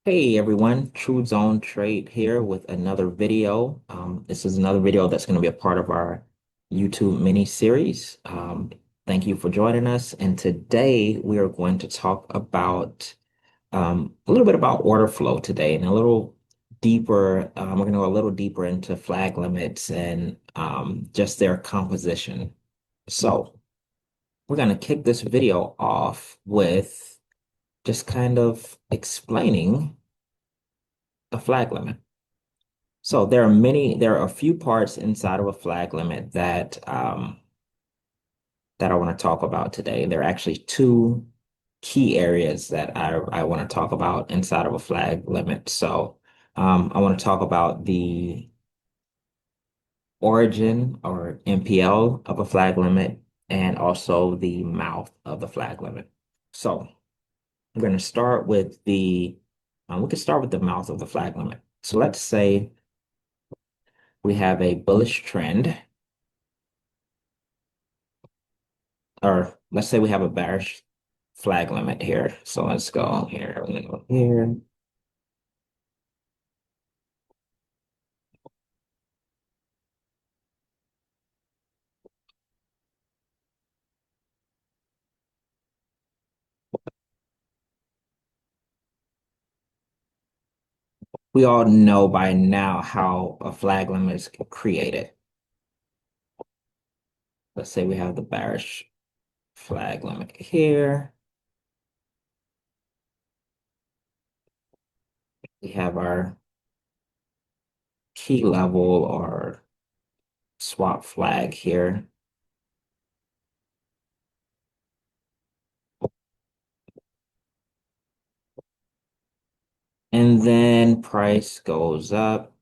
Hey everyone, True Zone Trade here with another video. This is another video that's going to be a part of our YouTube mini series. Thank you for joining us. And today we are going to talk about a little bit about order flow today and a little deeper. We're going to go a little deeper into flag limits and just their composition. So we're going to kick this video off with just kind of explaining a flag limit. So there are a few parts inside of a flag limit that I want to talk about today. There are actually two key areas that I want to talk about inside of a flag limit. So I want to talk about the origin or MPL of a flag limit and also the mouth of the flag limit. So I'm going to start with we can start with the mouth of the flag limit. So let's say we have a bullish trend, or let's say we have a bearish flag limit here. So let's go here. We're gonna go here. We all know by now how a flag limit is created. Let's say we have the bearish flag limit here. We have our key level or swap flag here. And then price goes up.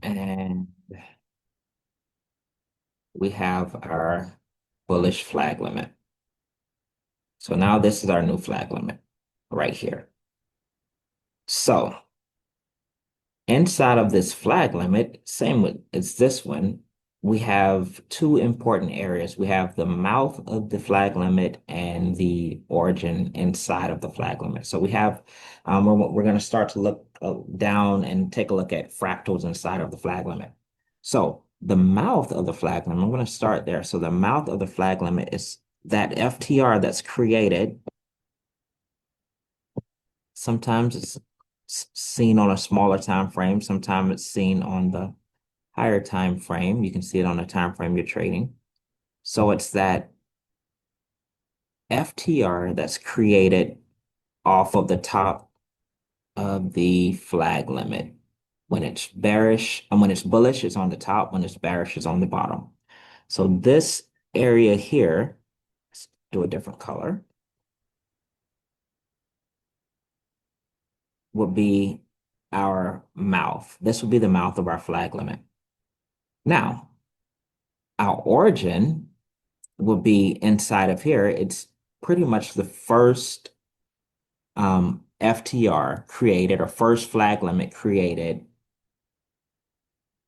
And we have our bullish flag limit. So now this is our new flag limit right here. So inside of this flag limit, same with as this one, we have two important areas. We have the mouth of the flag limit and the origin inside of the flag limit. So we have, we're going to start to look down and take a look at fractals inside of the flag limit. So the mouth of the flag limit, I'm going to start there. So the mouth of the flag limit is that FTR that's created. Sometimes it's seen on a smaller time frame. Sometimes it's seen on the higher time frame. You can see it on the time frame you're trading. So it's that FTR that's created off of the top of the flag limit. When it's bearish and when it's bullish, it's on the top. When it's bearish, it's on the bottom. So this area here, let's do a different color, would be our mouth. This would be the mouth of our flag limit. Now, our origin will be inside of here. It's pretty much the first FTR created or first flag limit created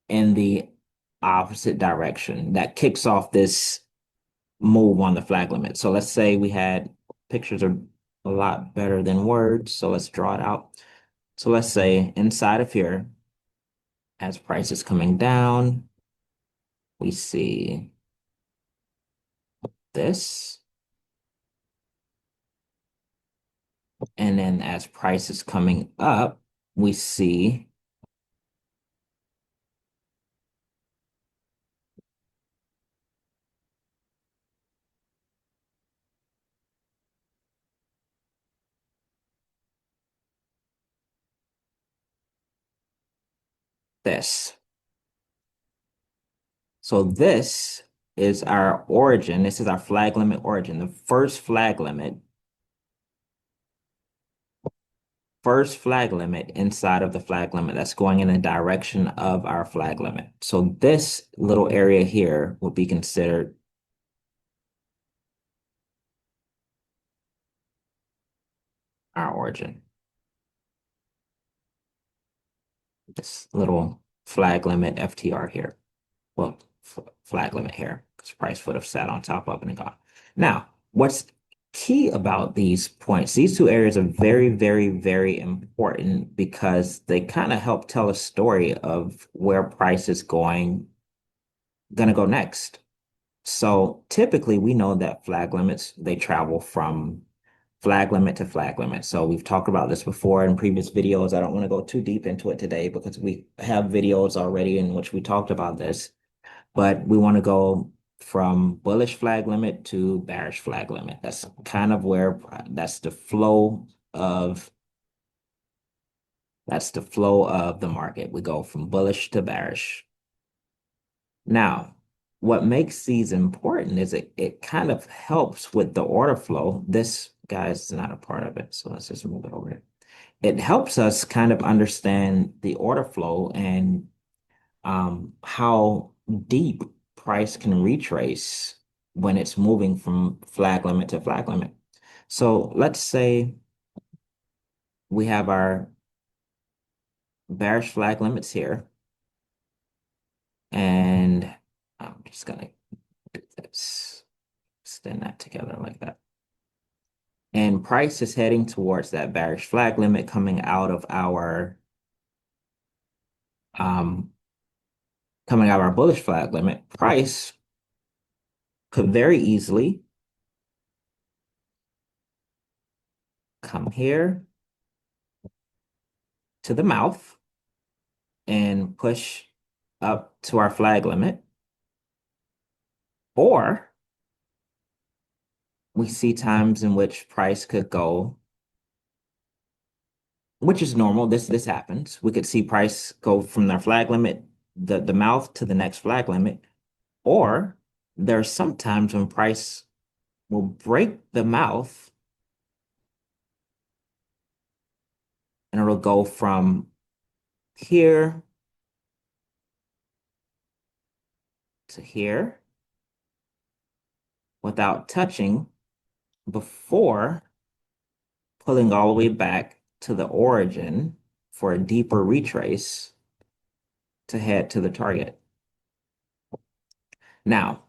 in the opposite direction that kicks off this move on the flag limit. So let's say we had pictures are a lot better than words. So let's draw it out. So let's say inside of here, as price is coming down, we see this. And then as price is coming up, we see this. So this is our origin. This is our flag limit origin. The first flag limit inside of the flag limit that's going in the direction of our flag limit. So this little area here would be considered our origin. This little flag limit FTR here. Well, flag limit here. This price would have sat on top of it and gone. Now, what's key about these points, these two areas are very, very, very important because they kind of help tell a story of where price is gonna go next. So typically we know that flag limits, they travel from flag limit to flag limit. So we've talked about this before in previous videos. I don't want to go too deep into it today because we have videos already in which we talked about this, but we want to go from bullish flag limit to bearish flag limit. That's kind of where that's the flow of the market. We go from bullish to bearish. Now, what makes these important is it kind of helps with the order flow. This guy's not a part of it, so let's just move it over. It helps us kind of understand the order flow and how deep price can retrace when it's moving from flag limit to flag limit. So let's say we have our bearish flag limits here, and I'm just gonna do this, extend that together like that. And price is heading towards that bearish flag limit um, coming out of our bullish flag limit. Price could very easily come here to the mouth and push up to our flag limit, or we see times in which price could go, which is normal. This happens. We could see price go from their flag limit, the mouth to the next flag limit, or there's some times when price will break the mouth and it'll go from here to here without touching before pulling all the way back to the origin for a deeper retrace to head to the target. Now,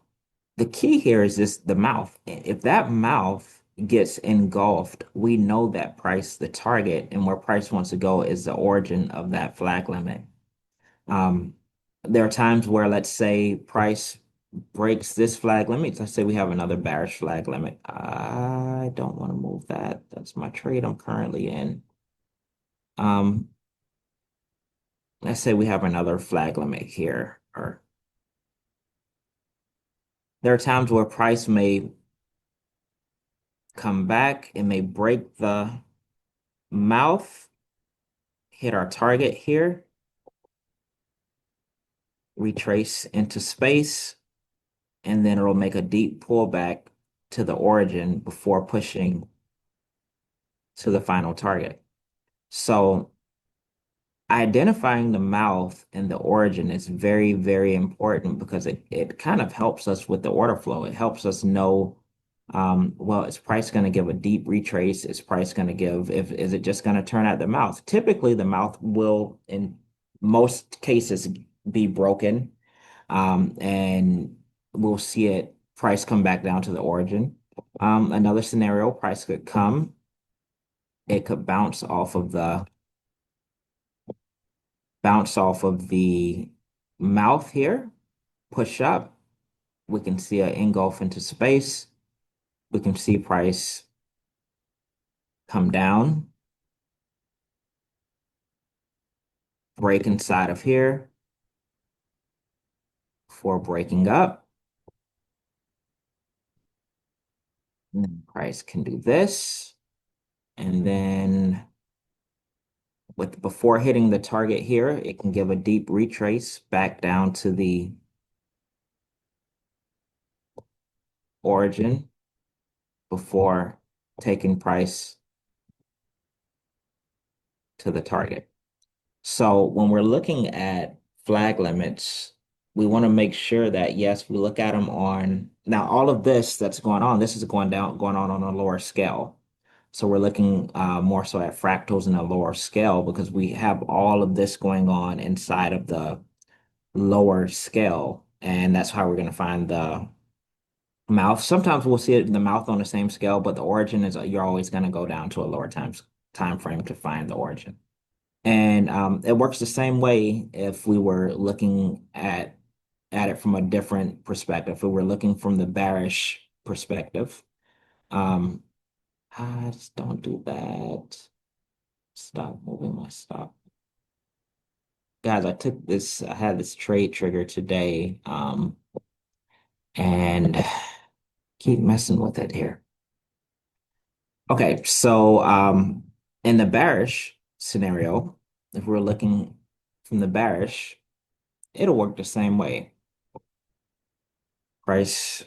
the key here is this, the mouth. If that mouth gets engulfed, we know that price, the target, and where price wants to go is the origin of that flag limit. Um, there are times where, let's say, price breaks this flag limit. Let's say we have another bearish flag limit. I don't want to move that. That's my trade I'm currently in. Um, let's say we have another flag limit here, or there are times where price may come back, it may break the mouth, hit our target here, retrace into space, and then it'll make a deep pullback to the origin before pushing to the final target. So identifying the mouth and the origin is very, very important because it kind of helps us with the order flow. It helps us know, well, is price going to give a deep retrace? Is price going to give, is it just going to turn at the mouth? Typically, the mouth will, in most cases, be broken, and we'll see it price come back down to the origin. Another scenario, price could come, it could bounce off of the mouth here, push up. We can see an engulf into space. We can see price come down, break inside of here before breaking up. And then price can do this. And then before hitting the target here, it can give a deep retrace back down to the origin before taking price to the target. So when we're looking at flag limits, we want to make sure that yes, we look at them on now all of this that's going on, this is going on a lower scale. So we're looking more so at fractals in a lower scale because we have all of this going on inside of the lower scale. And that's how we're going to find mouth. Sometimes we'll see it in the mouth on the same scale, but the origin is you're always going to go down to a lower time frame to find the origin. And it works the same way if we were looking at it from a different perspective. If we were looking from the bearish perspective. Um, I just don't do that. Stop moving my stop. Guys, I had this trade trigger today, and keep messing with it here. Okay, so in the bearish scenario, if we're looking from the bearish, it'll work the same way. Price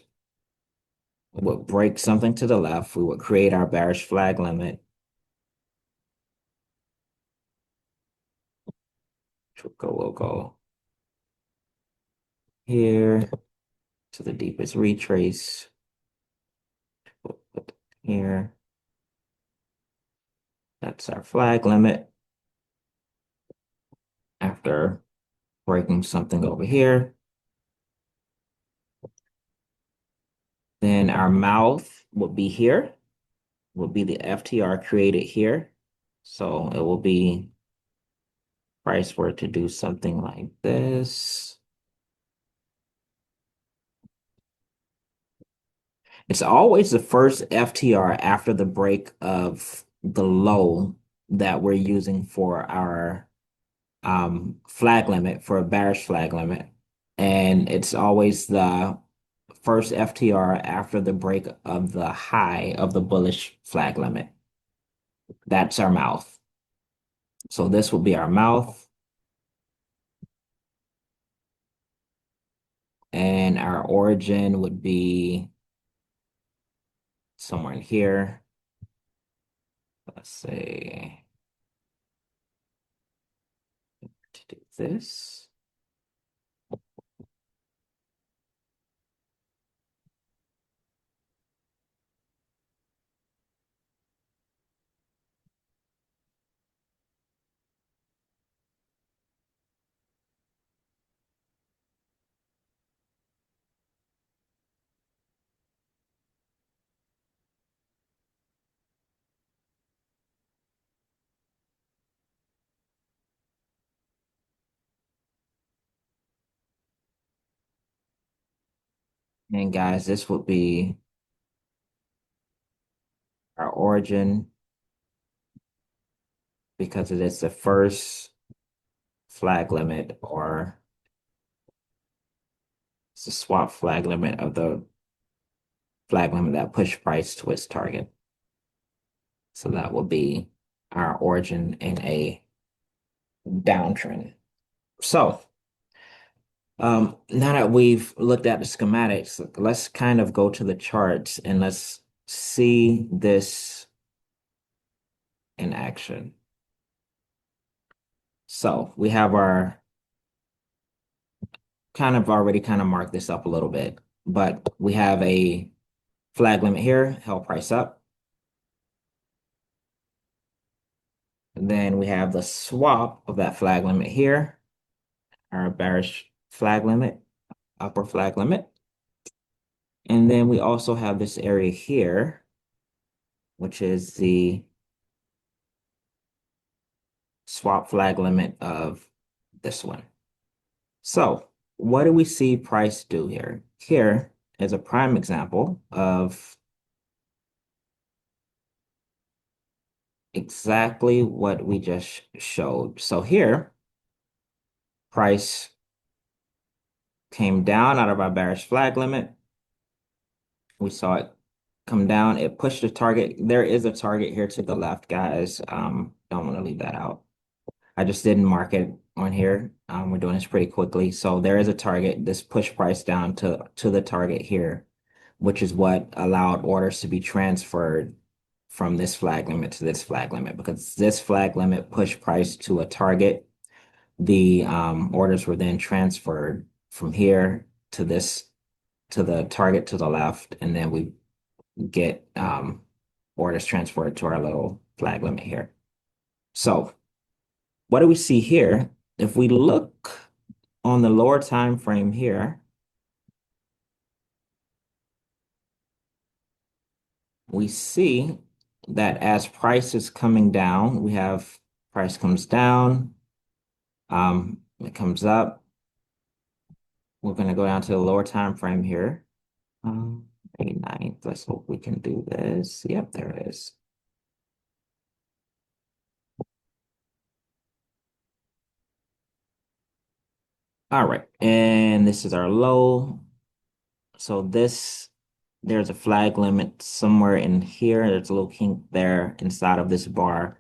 would break something to the left. We would create our bearish flag limit, which will go here to the deepest retrace. We'll put here. That's our flag limit. After breaking something over here, then our mouth would be here, would be the FTR created here. So it will be price were to do something like this. It's always the first FTR after the break of the low that we're using for our flag limit, for a bearish flag limit. And it's always the first FTR after the break of the high of the bullish flag limit. That's our mouth. So this will be our mouth. And our origin would be somewhere in here. Let's say to do this. And guys, this would be our origin because it is the first flag limit, or it's the swap flag limit of the flag limit that push price to its target. So that will be our origin in a downtrend. So now that we've looked at the schematics, let's kind of go to the charts and let's see this in action. So we have our kind of marked this up a little bit, but we have a flag limit here, held price up. And then we have the swap of that flag limit here, our bearish flag limit, upper flag limit. And then we also have this area here, which is the swap flag limit of this one. So what do we see price do here? Here is a prime example of exactly what we just showed. So here, price came down out of our bearish flag limit. We saw it come down. It pushed the target. There is a target here to the left, guys. Don't want to leave that out. I just didn't mark it on here. We're doing this pretty quickly. So there is a target. This push price down to the target here, which is what allowed orders to be transferred from this flag limit to this flag limit, because this flag limit pushed price to a target. The orders were then transferred from here to this to the target to the left, and then we get orders transferred to our little flag limit here. So what do we see here? If we look on the lower time frame here, we see that as price is coming down, we have price comes down, it comes up. We're going to go down to the lower time frame here. May 9th. Let's hope we can do this. Yep, there it is. All right, and this is our low. So there's a flag limit somewhere in here. There's a little kink there inside of this bar.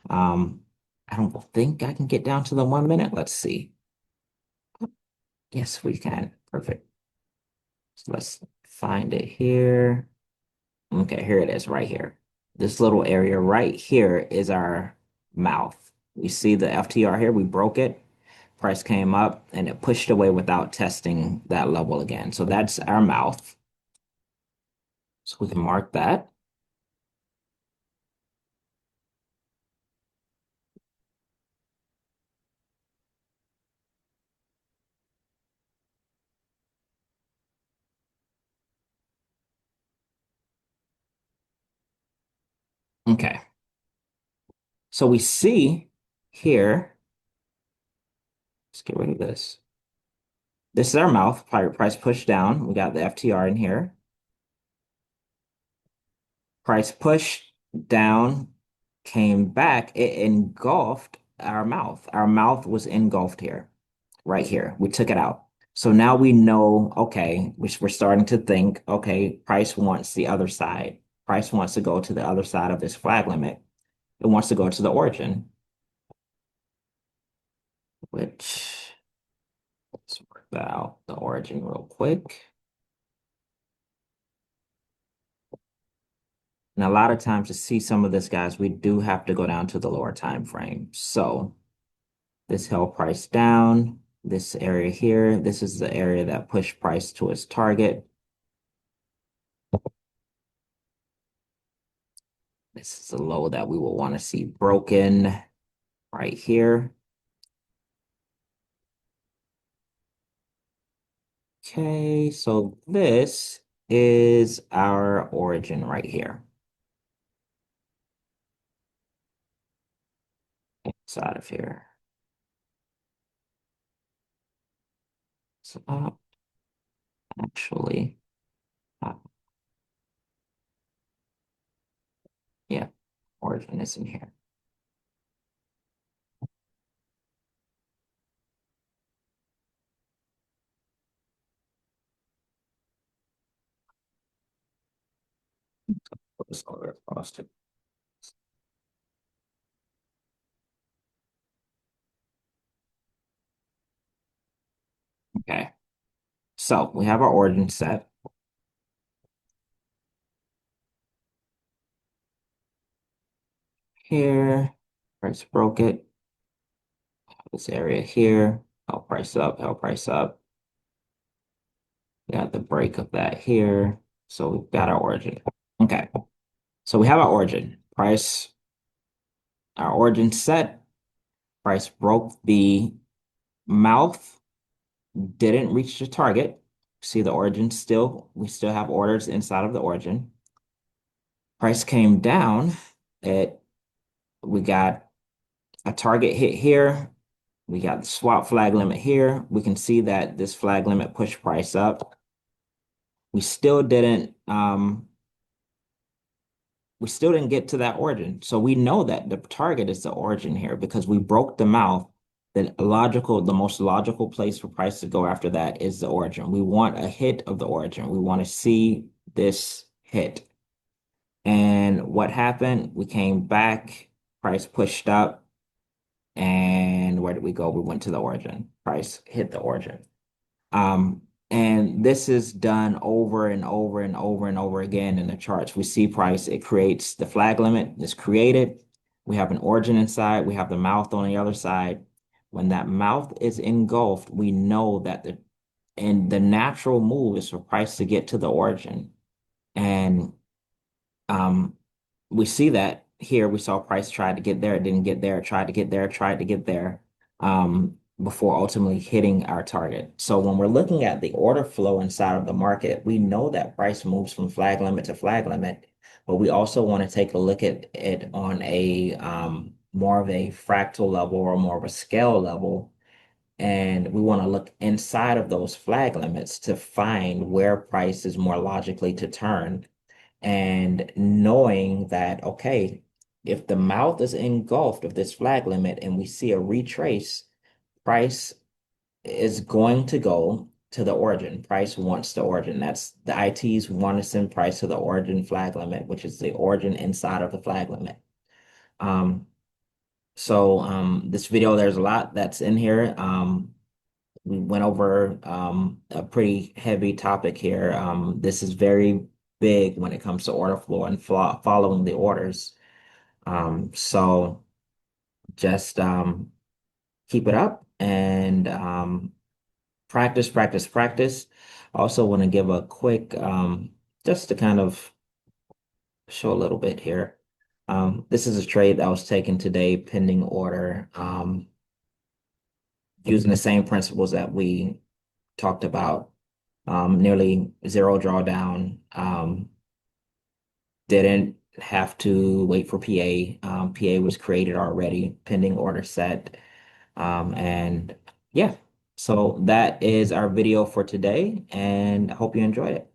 Um, I don't think I can get down to the 1 minute. Let's see. Yes, we can. Perfect. So let's find it here. Okay, here it is right here. This little area right here is our mouth. We see the FTR here. We broke it. Price came up and it pushed away without testing that level again. So that's our mouth. So we can mark that. Okay. So we see here, let's get rid of this. This is our mouth. Price pushed down. We got the FTR in here. Price pushed down, came back. It engulfed our mouth. Our mouth was engulfed here, right here. We took it out. So now we know, okay, which we're starting to think, okay, price wants the other side. Price wants to go to the other side of this flag limit. It wants to go to the origin, which let's work that out, the origin real quick. And a lot of times to see some of this, guys, we do have to go down to the lower time frame. So this held price down, this area here, this is the area that pushed price to its target. This is a low that we will want to see broken right here. Okay, so this is our origin right here. Inside of here. So actually, uh, yeah, origin is in here. Put this over across it. Okay, so we have our origin set. Here, price broke it. This area here, held price up, held price up. We got the break of that here. So we've got our origin. Okay, so we have our origin. Our origin set. Price broke the mouth, didn't reach the target. See the origin still, we still have orders inside of the origin. Price came down. We got a target hit here. We got the swap flag limit here. We can see that this flag limit pushed price up. We still didn't get to that origin. So we know that the target is the origin here because we broke the mouth. The most logical place for price to go after that is the origin. We want a hit of the origin. We want to see this hit. And what happened? We came back, price pushed up, and where did we go? We went to the origin. Price hit the origin. Um, and this is done over and over and over and over again in the charts. We see price, it creates the flag limit is created. We have an origin inside, we have the mouth on the other side. When that mouth is engulfed, we know that the natural move is for price to get to the origin. And um, we see that here. We saw price tried to get there, it didn't get there, tried to get there, tried to get there, before ultimately hitting our target. So when we're looking at the order flow inside of the market, we know that price moves from flag limit to flag limit, but we also want to take a look at it on a more of a fractal level or more of a scale level. And we want to look inside of those flag limits to find where price is more logically to turn. And knowing that, okay, if the mouth is engulfed of this flag limit and we see a retrace, price is going to go to the origin. Price wants the origin. That's the ITs want to send price to the origin flag limit, which is the origin inside of the flag limit. Um, this video, there's a lot that's in here. We went over a pretty heavy topic here. This is very big when it comes to order flow and following the orders. So just keep it up and practice, practice, practice. Also want to give a quick, just to kind of show a little bit here. This is a trade that was taken today, pending order, using the same principles that we talked about. Nearly zero drawdown. Didn't have to wait for PA. PA was created already, pending order set. And yeah, so that is our video for today, and I hope you enjoyed it.